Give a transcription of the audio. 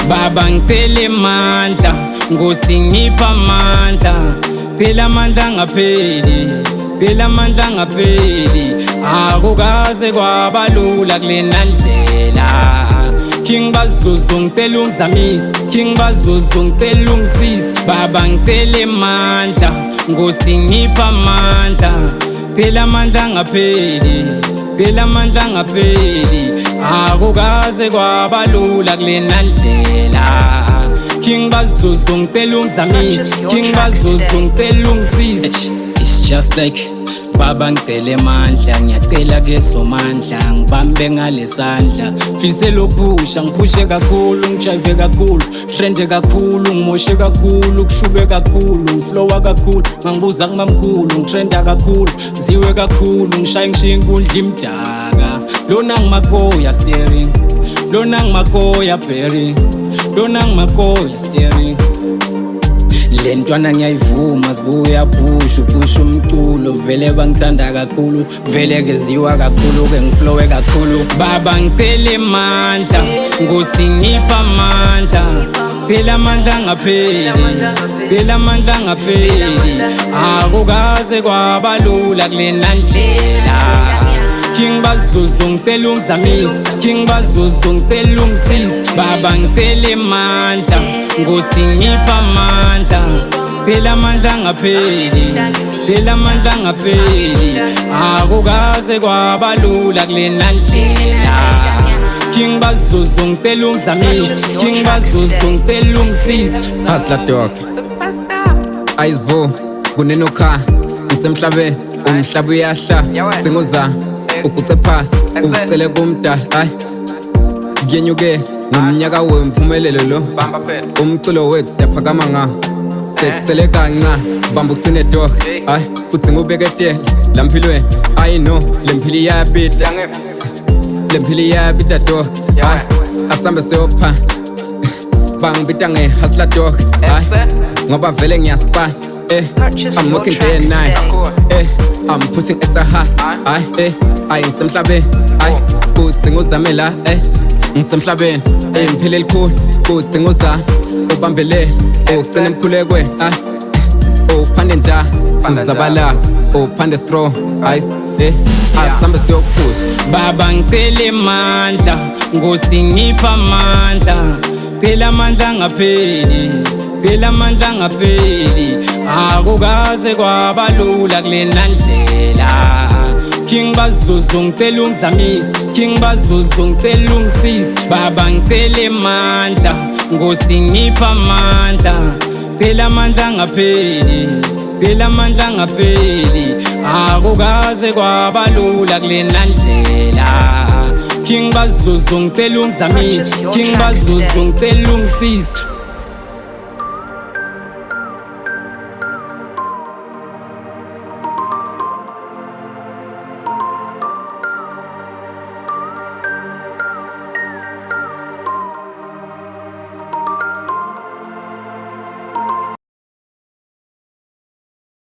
Baba ngicela amandla, Nkosi ngipha amandla, cela amandla ngapheli, cela amandla ngapheli. Akukaze kwabalula kulena ndlela. King Bazuzu ngicela ungizamisa, King Bazuzu ngicela ungisize. Baba ngicela amandla, Nkosi ngipha amandla, cela amandla ngapheli, cela amandla ngapheli. Akukaze kwabalula kulena ndlela. King Bazuzu ngicela ungizamisa, King Bazuzu ngicela ungisize. It's just like Baba ngicela amandla, ngiyacela kezomandla, ngibambe ngalesandla. Fisela uphusha, ngiphushe kakhulu, ngijive kakhulu, trende kakhulu, ngimoshe kakhulu, kushube kakhulu, ngiflowa kakhulu, ngangibuza kumamkhulu, ngitrenda kakhulu, ziwe kakhulu, ngishaye ngishiye inkundla imdaka. Lona ngimakoya steering, lona ngimakoya bearing, lona ngimakoya steering. Le ntwana ngiyayivuma, sivuya phusha umculo, vele bangithanda kakhulu, vele keziwa kakhulu, ke ngiflowe kakhulu. Baba ngicela amandla, Nkosi ngipha amandla, cela amandla ngapheli, cela amandla ngapheli. Akukaze kwabalula kulena ndlela. King Bazuzu ngicela ungizamisa, King Bazuzu ngicela ungisize. Baba ngicela amandla, Nkosi ngipha amandla, cela amandla ngapheli, cela amandla ngapheli. Akukaze kwabalula kulena ndlela. King Bazuzu ngicela ungizamisa, King Bazuzu ngicela ungisize. Hustler dog Aizvo kunenokha ngisemhlabeni, umhlaba uyahla zingoza uguce phasi ucele kumdala. Ay kuyenyuke ngomnyaka wempumelelo lo, umculo wethu siyaphakama ngawo, sekusele kanca bamba ugcine dog. Ay udzinga ubeketele lampilweni, I know lempilo iyabita, lempilo iyabita dog. Ay asambe siyopha bangibita nge-hustler dog. Ay ngoba vele ngiyaspana, I'm working day and night, I'm pushing extra hard. Ay ngisemhlabeni, ay udzinga uzame la, ngisemhlabeni, ngiphile elikhulu, udzinga uzame ubambele, ukusena emkhulekweni, uphande nja uzabalaza, uphande strong. Ay asambe siyophusha. Baba ngicela amandla, Nkosi ngipha amandla, cela amandla ngapheli, cela amandla ngapheli. Akukaze kwabalula kulena ndlela. King Bazuzu ngicela ungizamisa, King Bazuzu ngicela ungisize. Baba ngicela amandla, Nkosi ngipha amandla, cela amandla ngapheli, cela amandla ngapheli. Akukaze kwabalula kulena ndlela. King Bazuzu ngicela ungizamisa, King Bazuzu ngicela ungisize.